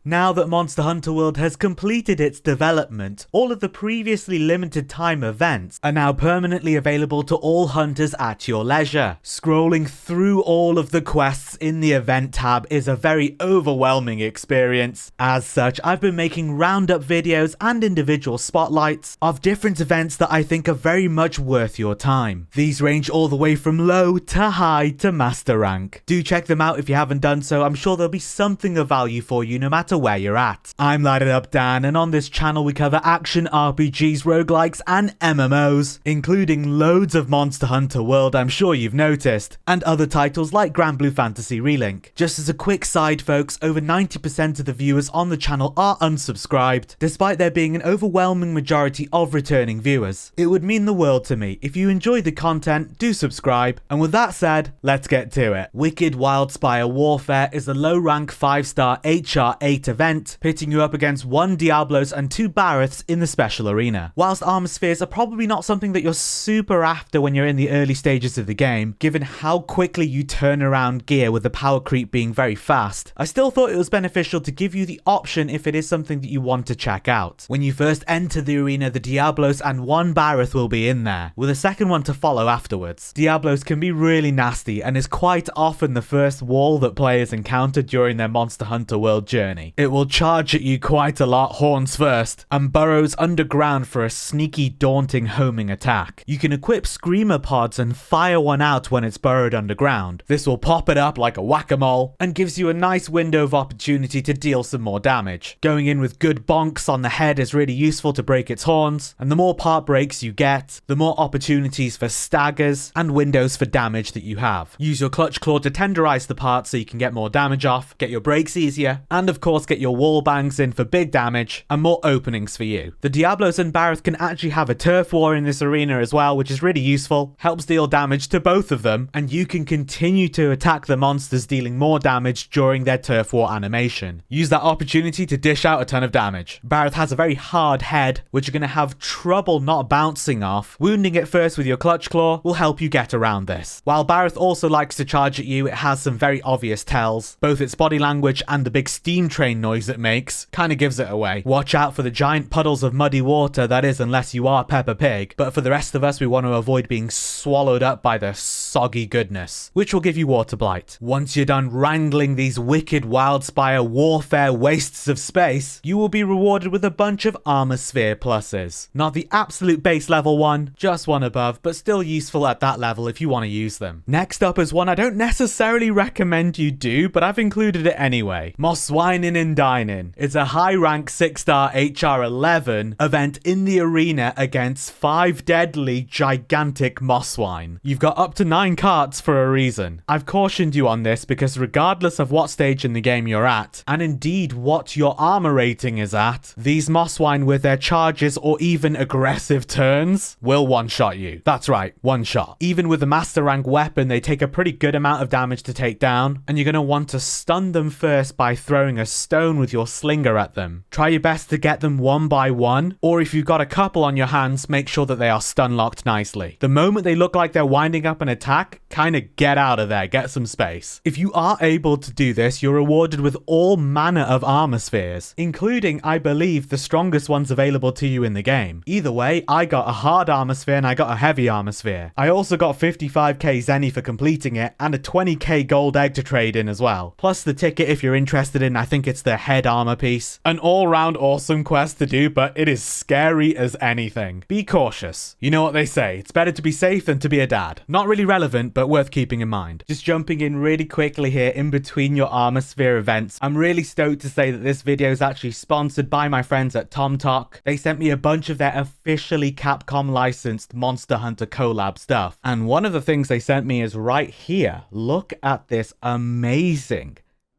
Now that Monster Hunter World has completed its development, all of the previously limited time events are now permanently available to all hunters at your leisure. Scrolling through all of the quests in the event tab is a very overwhelming experience. As such, I've been making roundup videos and individual spotlights of different events that I think are very much worth your time. These range all the way from low to high to master rank. Do check them out if you haven't done so. I'm sure there'll be something of value for you no matter where you're at. I'm Lighted Up Dan, and on this channel we cover action RPGs, roguelikes and MMOs, including loads of Monster Hunter World, I'm sure you've noticed, and other titles like Grand Blue Fantasy Relink. Just as a quick side folks, over 90% of the viewers on the channel are unsubscribed, despite there being an overwhelming majority of returning viewers. It would mean the world to me. If you enjoy the content, do subscribe, and with that said, let's get to it. Wicked Wildspire Warfare is a low rank 5-star HR8 event, pitting you up against 1 Diablos and 2 Bariths in the special arena. Whilst armor spheres are probably not something that you're super after when you're in the early stages of the game, given how quickly you turn around gear with the power creep being very fast, I still thought it was beneficial to give you the option if it is something that you want to check out. When you first enter the arena, the Diablos and 1 Barith will be in there, with a second one to follow afterwards. Diablos can be really nasty and is quite often the first wall that players encounter during their Monster Hunter World journey. It will charge at you quite a lot, horns first, and burrows underground for a sneaky, daunting homing attack. You can equip Screamer pods and fire one out when it's burrowed underground. This will pop it up like a whack-a-mole and gives you a nice window of opportunity to deal some more damage. Going in with good bonks on the head is really useful to break its horns, and the more part breaks you get, the more opportunities for staggers and windows for damage that you have. Use your Clutch Claw to tenderize the part so you can get more damage off, get your breaks easier, and of course get your wall bangs in for big damage and more openings for you. The Diablos and Barith can actually have a turf war in this arena as well, which is really useful, helps deal damage to both of them, and you can continue to attack the monsters dealing more damage during their turf war animation. Use that opportunity to dish out a ton of damage. Barith has a very hard head, which you're going to have trouble not bouncing off. Wounding it first with your Clutch Claw will help you get around this. While Barith also likes to charge at you, it has some very obvious tells. Both its body language and the big steam train noise it makes kind of gives it away. Watch out for the giant puddles of muddy water, that is unless you are Peppa Pig, but for the rest of us we want to avoid being swallowed up by the soggy goodness, which will give you water blight. Once you're done wrangling these wicked Wildspire Warfare wastes of space, you will be rewarded with a bunch of armor sphere pluses. Not the absolute base level one, just one above, but still useful at that level if you want to use them. Next up is one I don't necessarily recommend you do, but I've included it anyway. Moss Swinin' and Dinin'. It's a high rank 6-star HR11 event in the arena against 5 deadly gigantic Mosswine. You've got up to 9 carts for a reason. I've cautioned you on this because regardless of what stage in the game you're at, and indeed what your armor rating is at, these Mosswine with their charges or even aggressive turns will one-shot you. That's right, one shot. Even with a master rank weapon, they take a pretty good amount of damage to take down, and you're going to want to stun them first by throwing a stone with your slinger at them. Try your best to get them one by one, or if you've got a couple on your hands, make sure that they are stun locked nicely. The moment they look like they're winding up an attack, kind of get out of there, get some space. If you are able to do this, you're rewarded with all manner of armor spheres, including, I believe, the strongest ones available to you in the game. Either way, I got a hard armor sphere and I got a heavy armor sphere. I also got 55k Zenny for completing it and a 20k gold egg to trade in as well. Plus the ticket if you're interested in, I think it's the head armor piece. An all-round awesome quest to do, but it is scary as anything. Be cautious. You know what they say, it's better to be safe than to be a dad. Not really relevant, but worth keeping in mind. Just jumping in really quickly here in between your armor sphere events, I'm really stoked to say that this video is actually sponsored by my friends at TomTok. They sent me a bunch of their officially Capcom licensed Monster Hunter collab stuff, and one of the things they sent me is right here. Look at this amazing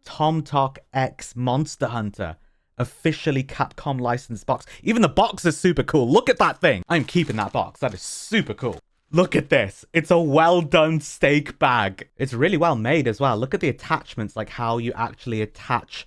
TomTok X Monster Hunter officially Capcom licensed box. Even the box is super cool. Look at that thing. I'm keeping that box. That is super cool. Look at this. It's a well done steak bag. It's really well made as well. Look at the attachments, like how you actually attach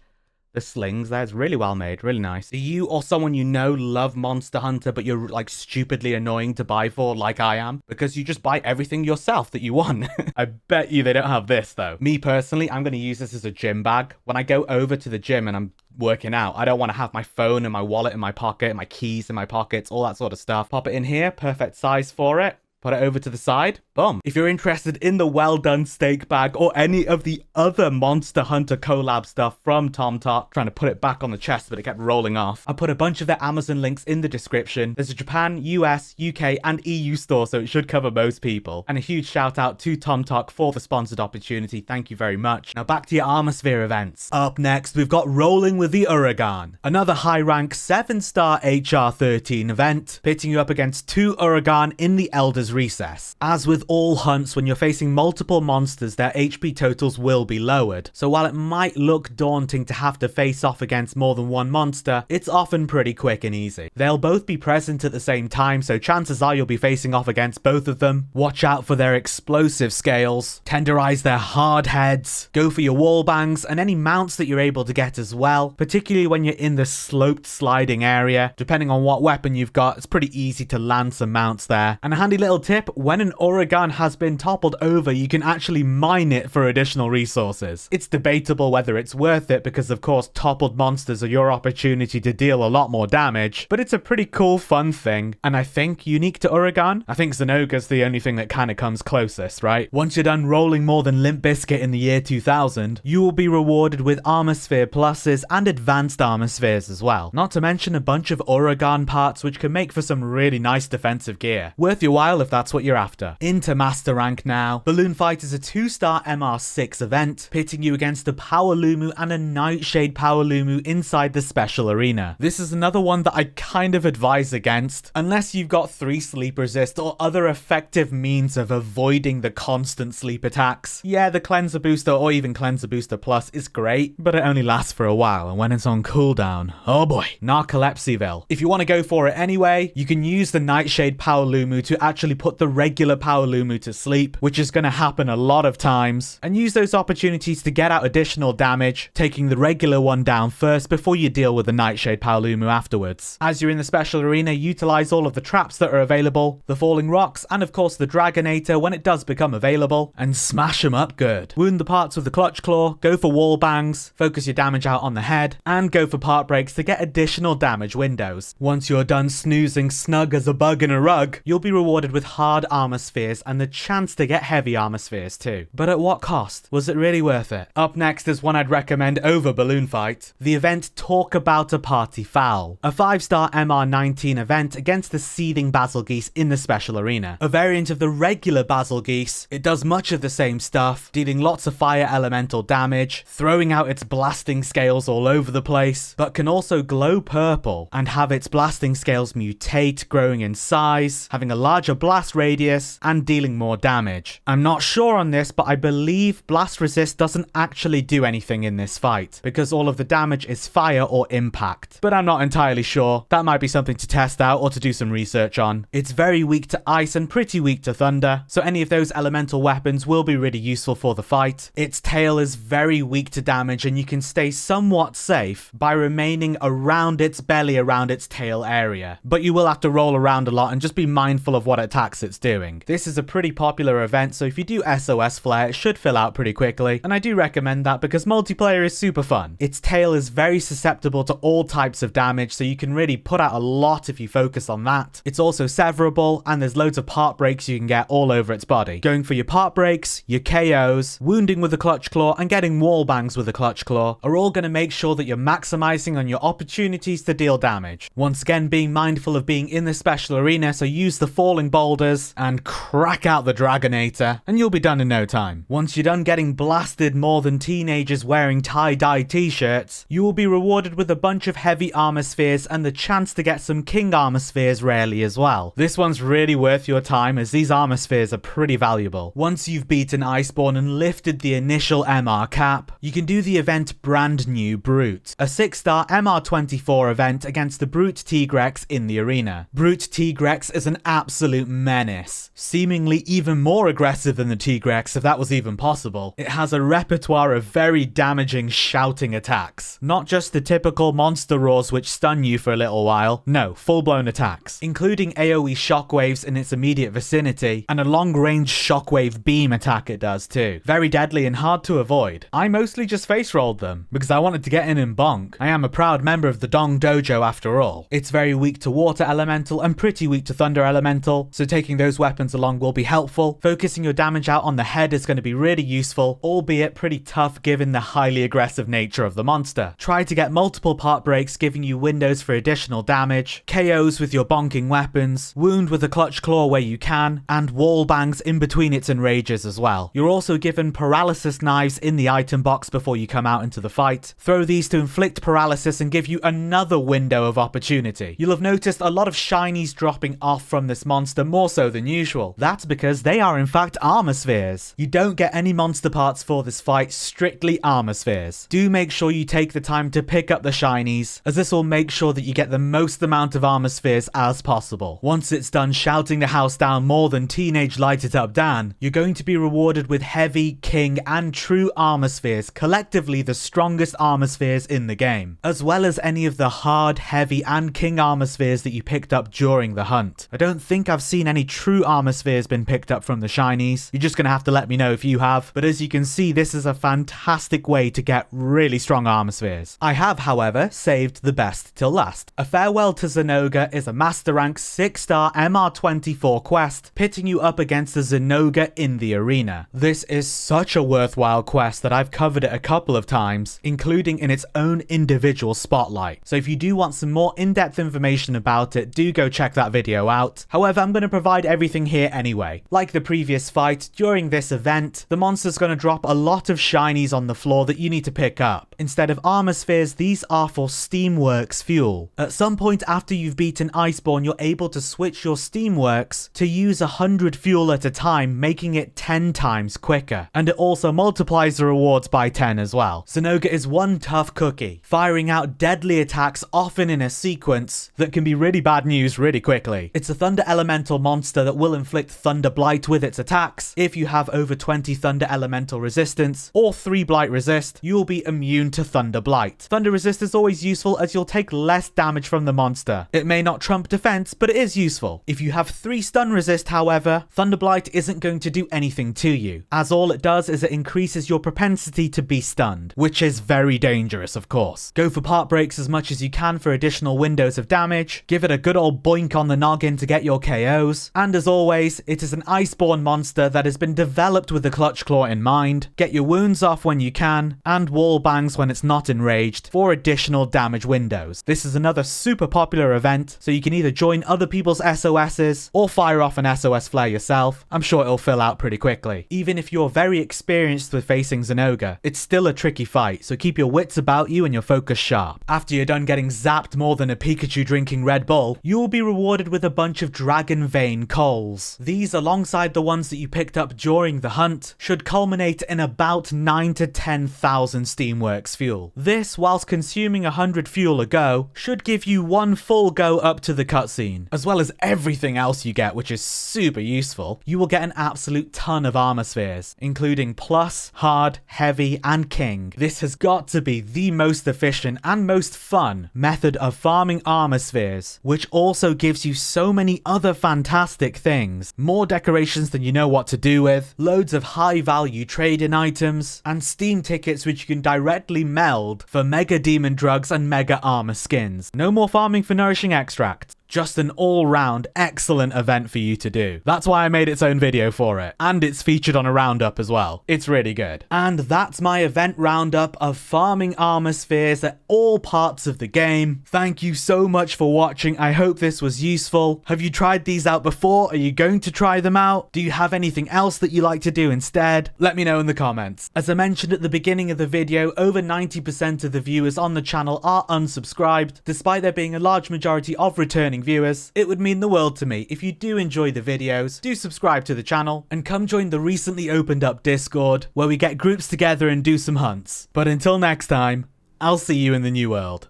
The slings there is really well made, really nice. Do you or someone you know love Monster Hunter, but you're like stupidly annoying to buy for like I am? Because you just buy everything yourself that you want. I bet you they don't have this though. Me personally, I'm going to use this as a gym bag. When I go over to the gym and I'm working out, I don't want to have my phone and my wallet in my pocket, and my keys in my pockets, all that sort of stuff. Pop it in here, perfect size for it. Put it over to the side. Boom. If you're interested in the well done steak bag or any of the other Monster Hunter collab stuff from TomTok, trying to put it back on the chest, but it kept rolling off. I put a bunch of their Amazon links in the description. There's a Japan, US, UK, and EU store, so it should cover most people. And a huge shout out to TomTok for the sponsored opportunity. Thank you very much. Now back to your Armor Sphere events. Up next, we've got Rolling with the Uragan, another high rank 7-star HR 13 event, pitting you up against 2 Uragan in the Elder's Recess. As with all hunts, when you're facing multiple monsters, their HP totals will be lowered. So while it might look daunting to have to face off against more than one monster, it's often pretty quick and easy. They'll both be present at the same time, so chances are you'll be facing off against both of them. Watch out for their explosive scales, tenderize their hard heads, go for your wall bangs, and any mounts that you're able to get as well, particularly when you're in the sloped sliding area. Depending on what weapon you've got, it's pretty easy to land some mounts there. And a handy little tip, when an Uragan has been toppled over, you can actually mine it for additional resources. It's debatable whether it's worth it because of course toppled monsters are your opportunity to deal a lot more damage, but it's a pretty cool fun thing, and I think unique to Uragan. I think Zenogre's the only thing that kind of comes closest, right? Once you're done rolling more than Limp Bizkit in the year 2000, you will be rewarded with Armor Sphere pluses and advanced Armor Spheres as well. Not to mention a bunch of Uragan parts which can make for some really nice defensive gear. Worth your while if that's what you're after. Into Master Rank now. Balloon Fight is a 2-star MR6 event, pitting you against a Power Lumu and a Nightshade Power Lumu inside the special arena. This is another one that I kind of advise against, unless you've got 3 sleep resist or other effective means of avoiding the constant sleep attacks. Yeah, the Cleanser Booster or even Cleanser Booster Plus is great, but it only lasts for a while, and when it's on cooldown, oh boy, Narcolepsyville. If you want to go for it anyway, you can use the Nightshade Power Lumu to actually put the regular Power Lumu to sleep, which is going to happen a lot of times, and use those opportunities to get out additional damage, taking the regular one down first before you deal with the Nightshade Power Lumu afterwards. As you're in the special arena, utilize all of the traps that are available, the falling rocks, and of course the Dragonator when it does become available, and smash them up good. Wound the parts with the Clutch Claw, go for wall bangs, focus your damage out on the head, and go for part breaks to get additional damage windows. Once you're done snoozing snug as a bug in a rug, you'll be rewarded with hard armor spheres and the chance to get heavy armor spheres too. But at what cost? Was it really worth it? Up next is one I'd recommend over Balloon Fight. The event Talk About a Party Foul. A 5-star MR19 event against the Seething Basilgeuse in the special arena. A variant of the regular Basilgeuse, it does much of the same stuff, dealing lots of fire elemental damage, throwing out its blasting scales all over the place, but can also glow purple and have its blasting scales mutate, growing in size, having a larger blast radius, and dealing more damage. I'm not sure on this, but I believe blast resist doesn't actually do anything in this fight, because all of the damage is fire or impact. But I'm not entirely sure. That might be something to test out or to do some research on. It's very weak to ice and pretty weak to thunder, so any of those elemental weapons will be really useful for the fight. Its tail is very weak to damage, and you can stay somewhat safe by remaining around its belly, around its tail area. But you will have to roll around a lot and just be mindful of what attacks it's doing. This is a pretty popular event, so if you do SOS Flare, it should fill out pretty quickly, and I do recommend that because multiplayer is super fun. Its tail is very susceptible to all types of damage, so you can really put out a lot if you focus on that. It's also severable, and there's loads of part breaks you can get all over its body. Going for your part breaks, your KOs, wounding with the Clutch Claw, and getting wall bangs with the Clutch Claw are all going to make sure that you're maximizing on your opportunities to deal damage. Once again, being mindful of being in the special arena, so use the falling boulders and crack out the Dragonator, and you'll be done in no time. Once you're done getting blasted more than teenagers wearing tie-dye t-shirts, you will be rewarded with a bunch of heavy armor spheres and the chance to get some king armor spheres rarely as well. This one's really worth your time, as these armor spheres are pretty valuable. Once you've beaten Iceborne and lifted the initial MR cap, you can do the event Brand New Brute, a 6-star MR24 event against the Brute Tigrex in the arena. Brute Tigrex is an absolute menace, seemingly even more aggressive than the Tigrex if that was even possible. It has a repertoire of very damaging shouting attacks. Not just the typical monster roars which stun you for a little while, no, full-blown attacks, including AoE shockwaves in its immediate vicinity, and a long-range shockwave beam attack it does too. Very deadly and hard to avoid. I mostly just face-rolled them, because I wanted to get in and bonk. I am a proud member of the Dong Dojo after all. It's very weak to water elemental and pretty weak to thunder elemental, so taking those weapons along will be helpful. Focusing your damage out on the head is going to be really useful, albeit pretty tough given the highly aggressive nature of the monster. Try to get multiple part breaks giving you windows for additional damage, KOs with your bonking weapons, wound with a clutch claw where you can, and wall bangs in between its enrages as well. You're also given paralysis knives in the item box before you come out into the fight. Throw these to inflict paralysis and give you another window of opportunity. You'll have noticed a lot of shinies dropping off from this monster more so than usual. That's because they are in fact armor spheres. You don't get any monster parts for this fight, strictly armor spheres. Do make sure you take the time to pick up the shinies, as this will make sure that you get the most amount of armor spheres as possible. Once it's done shouting the house down more than Teenage Light It Up Dan, you're going to be rewarded with heavy, king, and true armor spheres, collectively the strongest armor spheres in the game, as well as any of the hard, heavy, and king armor spheres that you picked up during the hunt. I don't think I've seen any true armor spheres been picked up from the shinies. You're just gonna have to let me know if you have, but as you can see, this is a fantastic way to get really strong armor spheres. I have, however, saved the best till last. A Farewell to Zinogre is a Master Rank 6-star MR24 quest, pitting you up against a Zinogre in the arena. This is such a worthwhile quest that I've covered it a couple of times, including in its own individual spotlight. So if you do want some more in-depth information about it, do go check that video out. However, I'm going to provide everything here anyway. Like the previous fight, during this event, the monster's going to drop a lot of shinies on the floor that you need to pick up. Instead of armor spheres, these are for Steamworks fuel. At some point after you've beaten Iceborne, you're able to switch your Steamworks to use 100 fuel at a time, making it 10 times quicker. And it also multiplies the rewards by 10 as well. Zinogre is one tough cookie, firing out deadly attacks often in a sequence that can be really bad news really quickly. It's a thunder elemental monster that will inflict thunder blight with its attacks. If you have over 20 thunder elemental resistance or 3 blight resist, you will be immune to thunder blight. Thunder resist is always useful as you'll take less damage from the monster. It may not trump defense, but it is useful. If you have 3 stun resist, however, thunder blight isn't going to do anything to you, as all it does is it increases your propensity to be stunned, which is very dangerous, of course. Go for part breaks as much as you can for additional windows of damage, give it a good old boink on the noggin to get your KOs, and as always, it is an Iceborne monster that has been developed with the clutch claw in mind. Get your wounds off when you can, and wall bangs when it's not enraged for additional damage windows. This is another super popular event, so you can either join other people's SOSs or fire off an SOS flare yourself. I'm sure it'll fill out pretty quickly. Even if you're very experienced with facing Zinogre, it's still a tricky fight, so keep your wits about you and your focus sharp. After you're done getting zapped more than a Pikachu drinking Red Bull, you will be rewarded with a bunch of Dragon Vein coals. These, alongside the ones that you picked up during the hunt, should culminate in about 9 to 10,000 Steamworks fuel. This, whilst consuming 100 fuel a go, should give you one full go up to the cutscene, as well as everything else you get, which is super useful. You will get an absolute ton of armor spheres, including plus, hard, heavy, and king. This has got to be the most efficient and most fun method of farming armor spheres, which also gives you so many other fantastic things. More decorations than you know what to do with, loads of high value trade-in items, and Steam tickets which you can directly meld for mega demon drugs and mega armor skins. No more farming for nourishing extract. Just an all-round excellent event for you to do. That's why I made its own video for it. And it's featured on a roundup as well. It's really good. And that's my event roundup of farming armor spheres at all parts of the game. Thank you so much for watching. I hope this was useful. Have you tried these out before? Are you going to try them out? Do you have anything else that you like to do instead? Let me know in the comments. As I mentioned at the beginning of the video, over 90% of the viewers on the channel are unsubscribed, despite there being a large majority of returning viewers. It would mean the world to me if you do enjoy the videos, do subscribe to the channel, and come join the recently opened up Discord, where we get groups together and do some hunts. But until next time, I'll see you in the new world.